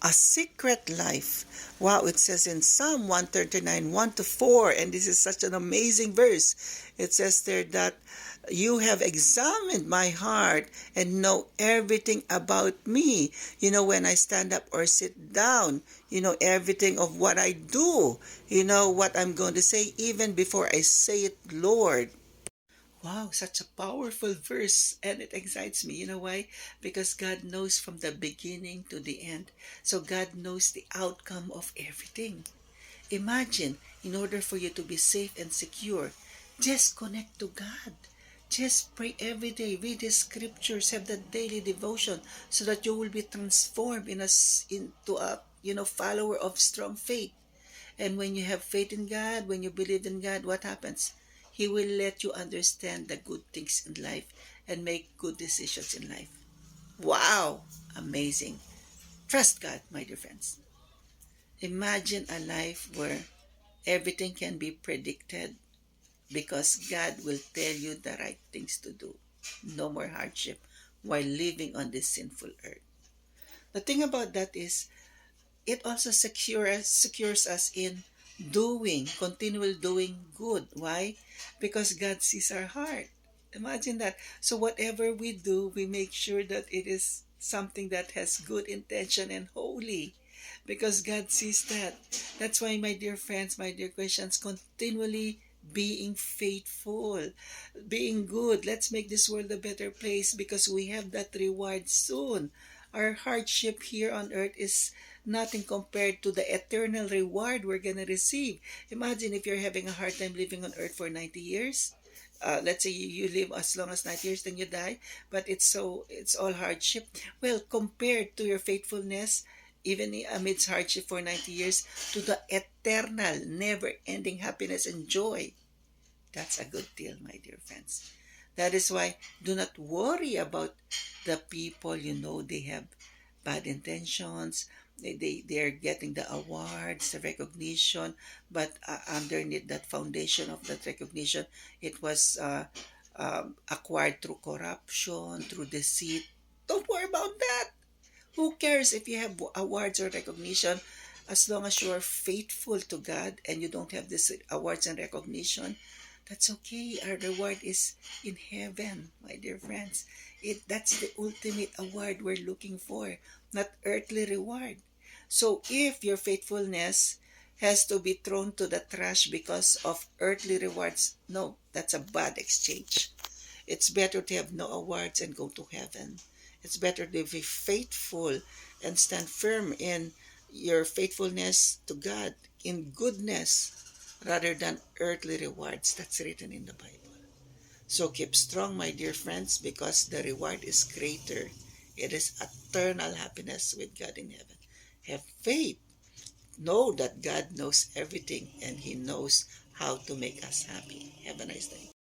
A secret life. Wow, it says in Psalm 139, 1 to 4, and this is such an amazing verse. It says there that you have examined my heart and know everything about me. You know, when I stand up or sit down, you know everything of what I do. You know what I'm going to say even before I say it, Lord. Wow, such a powerful verse, and it excites me. You know why? Because God knows from the beginning to the end. So God knows the outcome of everything. Imagine, in order for you to be safe and secure, just connect to God. Just pray every day, read the scriptures, have that daily devotion so that you will be transformed into a follower of strong faith. And when you have faith in God, when you believe in God, what happens? He will let you understand the good things in life and make good decisions in life. Wow! Amazing. Trust God, my dear friends. Imagine a life where everything can be predicted because God will tell you the right things to do. No more hardship while living on this sinful earth. The thing about that is it also secures us in continual doing good. Why? Because God sees our heart. Imagine that. So whatever we do, we make sure that it is something that has good intention and holy. Because God sees that. That's why, my dear friends, my dear Christians, continually being faithful, being good. Let's make this world a better place because we have that reward soon. Our hardship here on earth is nothing compared to the eternal reward we're going to receive. Imagine if you're having a hard time living on earth for 90 years. Let's say you live as long as 90 years, then you die, but it's all hardship. Well, compared to your faithfulness, even amidst hardship for 90 years, to the eternal, never ending happiness and joy. That's a good deal, my dear friends. That is why do not worry about the people they have bad intentions. They are getting the awards, the recognition, but underneath that foundation of that recognition, it was acquired through corruption, through deceit. Don't worry about that. Who cares if you have awards or recognition? As long as you are faithful to God and you don't have these awards and recognition, that's okay. Our reward is in heaven, my dear friends. That's the ultimate award we're looking for, not earthly reward. So if your faithfulness has to be thrown to the trash because of earthly rewards, no, that's a bad exchange. It's better to have no awards and go to heaven. It's better to be faithful and stand firm in your faithfulness to God, in goodness, rather than earthly rewards. That's written in the Bible. So keep strong, my dear friends, because the reward is greater. It is eternal happiness with God in heaven. Have faith. Know that God knows everything and He knows how to make us happy. Have a nice day.